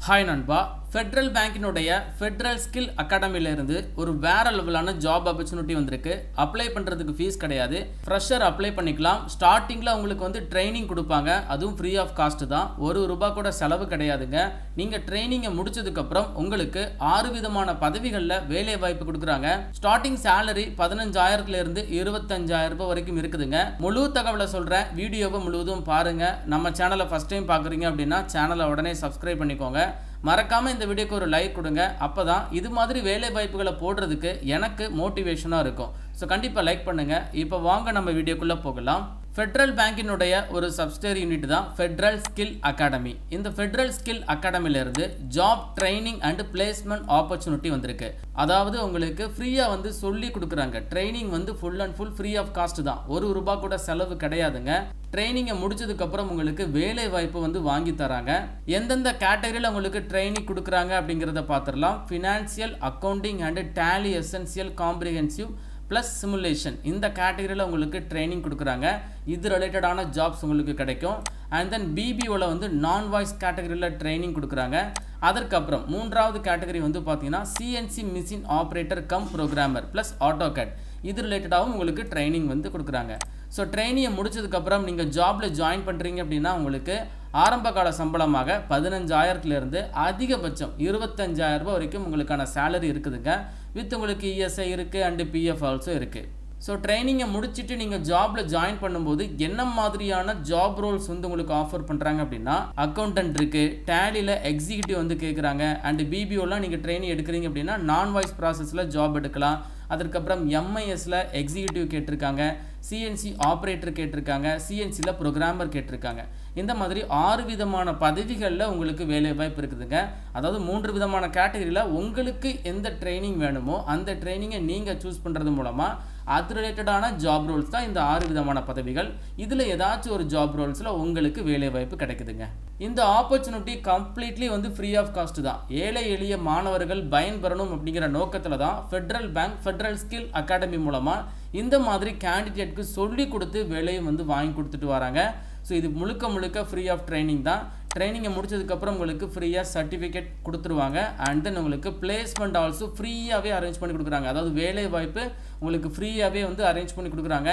Hi நண்பா, Federal பேங்கினுடைய Federal skill அகாடமியிலேருந்து ஒரு வேற லெவலான ஜாப் ஆப்பர்ச்சுனிட்டி வந்திருக்கு. அப்ளை பண்ணுறதுக்கு ஃபீஸ் கிடையாது, ஃப்ரெஷர் அப்ளை பண்ணிக்கலாம். ஸ்டார்டிங்கில் உங்களுக்கு வந்து ட்ரைனிங் கொடுப்பாங்க, அதுவும் ஃப்ரீ ஆஃப் காஸ்ட் தான், ₹1 கூட செலவு கிடையாதுங்க. நீங்கள் ட்ரைனிங்கை முடிச்சதுக்கப்புறம் உங்களுக்கு 6 விதமான பதவிகளில் வேலை வாய்ப்பு கொடுக்குறாங்க. ஸ்டார்டிங் சேலரி 15,000 ₹25,000 வரைக்கும் இருக்குதுங்க. முழு தகவலை சொல்கிறேன், வீடியோவை முழுவதும் பாருங்கள். நம்ம சேனலை ஃபஸ்ட் டைம் பார்க்குறீங்க அப்படின்னா சேனலை உடனே சப்ஸ்கிரைப் பண்ணிக்கோங்க. மறக்காமல் இந்த வீடியோக்கு ஒரு லைக் கொடுங்க. அப்போ தான் இது மாதிரி வேலை வாய்ப்புகளை போடுறதுக்கு எனக்கு மோட்டிவேஷனாக இருக்கும். ஸோ கண்டிப்பாக லைக் பண்ணுங்கள். இப்போ வாங்க நம்ம வீடியோக்குள்ளே போகலாம். ஃபெட்ரல் பேங்கினுடைய ஒரு சப்சிடரி யூனிட் தான் ஃபெட்ரல் ஸ்கில் அகாடமி. இந்த ஃபெட்ரல் ஸ்கில் அகாடமியிலேருந்து job training and placement opportunity வந்திருக்கு. அதாவது உங்களுக்கு ஃப்ரீயாக வந்து சொல்லி கொடுக்குறாங்க. ட்ரைனிங் வந்து full and full free of cost தான், ₹1 கூட செலவு கிடையாதுங்க. ட்ரைனிங்கை முடிச்சதுக்கப்புறம் உங்களுக்கு வேலை வாய்ப்பு வந்து வாங்கி தராங்க. எந்தெந்த கேட்டகரியில் உங்களுக்கு ட்ரைனிங் கொடுக்குறாங்க அப்படிங்கிறத பார்த்துடலாம். Financial, accounting and Tally essential comprehensive plus simulation, இந்த கேட்டகரியில் உங்களுக்கு ட்ரைனிங் கொடுக்குறாங்க. இது ரிலேட்டடான ஜாப்ஸ் உங்களுக்கு கிடைக்கும். அண்ட் தென் பிபிஓவில் வந்து நான் வாய்ஸ் கேட்டகரியில் ட்ரைனிங் கொடுக்குறாங்க. அதற்கப்புறம் 3வது கேட்டகரி வந்து பார்த்தீங்கன்னா CNC machine operator come programmer plus AutoCAD, இது ரிலேட்டடாகவும் உங்களுக்கு ட்ரைனிங் வந்து கொடுக்குறாங்க. ஸோ ட்ரைனிங்கை முடிச்சதுக்கப்புறம் நீங்கள் ஜாபில் ஜாயின் பண்ணுறீங்க அப்படின்னா உங்களுக்கு ஆரம்ப கால சம்பளமாக 15,000 அதிகபட்சம் ₹25,000 வரைக்கும் உங்களுக்கான சேலரி இருக்குதுங்க. வித் உங்களுக்கு இஎஸ்ஐ இருக்குது அண்டு பிஎஃப் ஆல்சோ இருக்குது. ஸோ ட்ரைனிங்கை முடிச்சுட்டு நீங்கள் ஜாபில் ஜாயின் பண்ணும்போது என்ன மாதிரியான ஜாப் ரோல்ஸ் வந்து உங்களுக்கு ஆஃபர் பண்ணுறாங்க அப்படின்னா, அக்கௌண்டன்ட் இருக்குது, டேலியில் எக்ஸிக்யூட்டிவ் வந்து கேட்குறாங்க. அண்டு பிபிஓலாம் நீங்கள் ட்ரைனிங் எடுக்கிறீங்க அப்படின்னா நான் வாய்ஸ் ப்ராசஸில் ஜாப் எடுக்கலாம். அதற்கப்புறம் எம்ஐஎஸில் எக்ஸிக்யூட்டிவ் கேட்டிருக்காங்க, சிஎன்சி ஆப்ரேட்டர் கேட்டிருக்காங்க, சிஎன்சியில் ப்ரோக்ராமர் கேட்டிருக்காங்க. இந்த மாதிரி 6 விதமான பதவிகளில் உங்களுக்கு வேலை வாய்ப்பு இருக்குதுங்க. அதாவது 3 விதமான கேட்டகரியில் உங்களுக்கு எந்த ட்ரைனிங் வேணுமோ அந்த ட்ரைனிங்கை நீங்கள் சூஸ் பண்ணுறது மூலமாக அது ரிலேட்டடான ஜாப் ரோல்ஸ் தான் இந்த 6 விதமான பதவிகள். இதில் ஏதாச்சும் ஒரு ஜாப் ரோல்ஸில் உங்களுக்கு வேலை வாய்ப்பு கிடைக்குதுங்க. இந்த ஆப்பர்ச்சுனிட்டி கம்ப்ளீட்லி வந்து ஃப்ரீ ஆஃப் காஸ்ட் தான். ஏழை எளிய மாணவர்கள் பயன்பெறணும் அப்படிங்கிற நோக்கத்தில் தான் Federal bank Federal skill academy மூலமாக இந்த மாதிரி கேண்டிடேட்க்கு சொல்லி கொடுத்து வேலையை வந்து வாங்கி கொடுத்துட்டு வராங்க. ஸோ இது முழுக்க முழுக்க ஃப்ரீ ஆஃப் ட்ரைனிங் தான். ட்ரைனிங்கை முடிச்சதுக்கப்புறம் உங்களுக்கு ஃப்ரீயாக சர்டிஃபிகேட் கொடுத்துருவாங்க. அண்ட் தென் உங்களுக்கு பிளேஸ்மெண்ட் ஆல்சோ ஃப்ரீயாகவே அரேஞ்ச் பண்ணி கொடுக்குறாங்க. அதாவது வேலை வாய்ப்பு உங்களுக்கு ஃப்ரீயாகவே வந்து அரேஞ்ச் பண்ணி கொடுக்குறாங்க.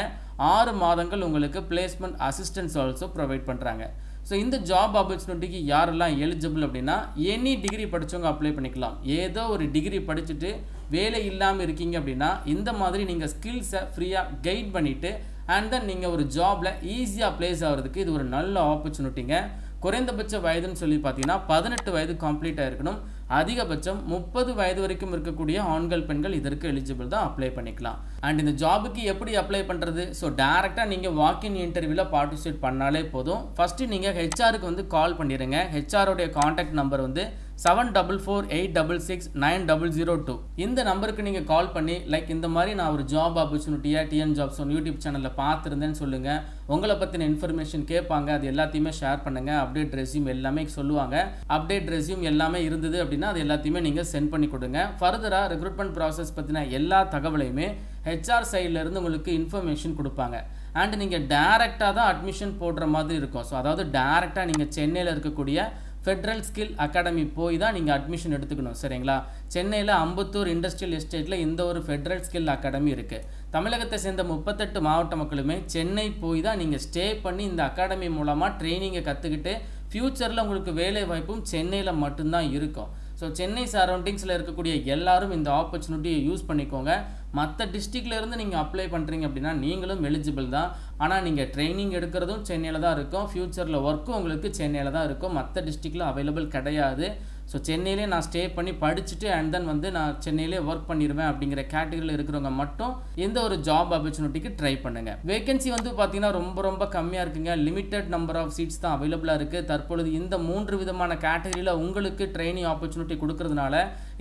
6 மாதங்கள் உங்களுக்கு பிளேஸ்மெண்ட் அசிஸ்டன்ஸ் ஆல்சோ ப்ரொவைட் பண்ணுறாங்க. ஸோ இந்த ஜாப் ஆப்பர்ச்சுனிட்டிக்கு யாரெல்லாம் எலிஜிபிள் அப்படின்னா, எனி டிகிரி படித்தவங்க அப்ளை பண்ணிக்கலாம். ஏதோ ஒரு டிகிரி படிச்சுட்டு வேலை இல்லாமல் இருக்கீங்க அப்படின்னா இந்த மாதிரி நீங்கள் ஸ்கில்ஸை ஃப்ரீயாக கைட் பண்ணிவிட்டு அண்ட் தென் நீங்கள் ஒரு ஜாபில் ஈஸியாக ப்ளேஸ் ஆகிறதுக்கு இது ஒரு நல்ல ஆப்பர்ச்சுனிட்டிங்க. குறைந்தபட்ச வயதுன்னு சொல்லி பார்த்தீங்கன்னா 18 வயது கம்ப்ளீட் ஆகிருக்கணும். அதிகபட்சம் 30 வயது வரைக்கும் இருக்கக்கூடிய ஆண்கள் பெண்கள் இதற்கு எலிஜிபிள் தான், அப்ளை பண்ணிக்கலாம். அண்ட் இந்த ஜாபுக்கு எப்படி அப்ளை பண்ணுறது? ஸோ டேரெக்டாக நீங்கள் வாக்கின் இன்டர்வியூவில் பார்ட்டிசிபேட் பண்ணாலே போதும். ஃபஸ்ட்டு நீங்கள் ஹெச்ஆருக்கு வந்து கால் பண்ணிடுங்க. ஹெச்ஆரோடைய காண்டாக்ட் நம்பர் வந்து 7448669002. இந்த நம்பருக்கு நீங்கள் கால் பண்ணி இந்த மாதிரி நான் ஒரு ஜாப் ஆப்பர்ச்சுனிட்டியாக டிஎன் ஜாப்ஸ் யூடியூப் சேனலில் பார்த்துருந்தேன்னு சொல்லுங்கள். உங்களை பற்றின இன்ஃபர்மேஷன் கேட்பாங்க, அது எல்லாத்தையுமே ஷேர் பண்ணுங்கள். அப்டேட் ரெஸ்யூம் எல்லாமே சொல்லுவாங்க. அப்டேட் ரெஸ்யூம் எல்லாமே இருந்தது அப்படின்னா அது எல்லாத்தையுமே நீங்கள் சென்ட் பண்ணி கொடுங்க. ஃபர்தராக ரெக்ரூட்மெண்ட் ப்ராசஸ் பற்றின எல்லா தகவலையுமே ஹெச்ஆர் சைட்லேருந்து உங்களுக்கு இன்ஃபர்மேஷன் கொடுப்பாங்க. அண்ட் நீங்கள் டேரெக்டாக தான் அட்மிஷன் போடுற மாதிரி இருக்கும். ஸோ அதாவது டேரெக்டாக நீங்கள் சென்னையில் இருக்கக்கூடிய ஃபெட்ரல் ஸ்கில் அகாடமி போய் தான் நீங்கள் அட்மிஷன் எடுத்துக்கணும், சரிங்களா? சென்னையில் அம்பத்தூர் இண்டஸ்ட்ரியல் எஸ்டேட்டில் இந்த ஒரு ஃபெட்ரல் ஸ்கில் அகாடமி இருக்குது. தமிழகத்தை சேர்ந்த 38 மாவட்ட மக்களுமே சென்னை போய் தான் நீங்கள் ஸ்டே பண்ணி இந்த அகாடமி மூலமாக ட்ரைனிங்கை கற்றுக்கிட்டு ஃப்யூச்சரில் உங்களுக்கு வேலை வாய்ப்பும் சென்னையில் மட்டும்தான் இருக்கும். ஸோ சென்னை சரௌண்டிங்ஸில் இருக்கக்கூடிய எல்லாரும் இந்த ஆப்பர்ச்சுனிட்டியை யூஸ் பண்ணிக்கோங்க. மற்ற டிஸ்ட்ரிக்ட்லேருந்து நீங்கள் அப்ளை பண்ணுறீங்க அப்படின்னா நீங்களும் எலிஜிபிள் தான். ஆனால் நீங்கள் ட்ரைனிங் எடுக்கிறதும் சென்னையில் தான் இருக்கும், ஃப்யூச்சரில் ஒர்க்கும் உங்களுக்கு சென்னையில் தான் இருக்கும், மற்ற டிஸ்ட்ரிக்டில் அவைலபிள் கிடையாது. ஸோ சென்னையிலே நான் ஸ்டே பண்ணி படிச்சுட்டு அண்ட் தென் வந்து நான் சென்னையிலே ஒர்க் பண்ணிடுவேன் அப்படிங்கிற கேட்டகரியில் இருக்கிறவங்க மட்டும் இந்த ஒரு ஜாப் ஆப்பர்ச்சுனிட்டிக்கு ட்ரை பண்ணுங்கள். வேகன்சி வந்து பார்த்தீங்கன்னா ரொம்ப கம்மியாக இருக்குங்க. லிமிட்டட் நம்பர் ஆஃப் சீட்ஸ் தான் அவைலபிளாக இருக்குது. தற்பொழுது இந்த 3 விதமான கேட்டகரியில் உங்களுக்கு ட்ரைனிங் ஆப்பர்ச்சுனிட்டி கொடுக்கறதுனால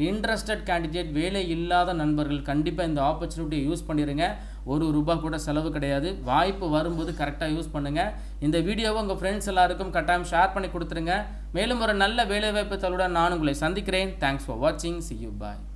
இன்ட்ரெஸ்டட் கேண்டிடேட், வேலை இல்லாத நண்பர்கள் கண்டிப்பாக இந்த ஆப்பர்ச்சுனிட்டியை யூஸ் பண்ணிடுங்க. ₹1 கூட செலவு கிடையாது. வாய்ப்பு வரும்போது கரெக்டாக யூஸ் பண்ணுங்கள். இந்த வீடியோவை உங்கள் ஃப்ரெண்ட்ஸ் எல்லாருக்கும் கட்டாயம் ஷேர் பண்ணி கொடுத்துருங்க. மேலும் ஒரு நல்ல வேலைவாய்ப்பு தகவலுடன் நான் உங்களை சந்திக்கிறேன். தேங்க்ஸ் ஃபார் வாட்சிங். See you. Bye.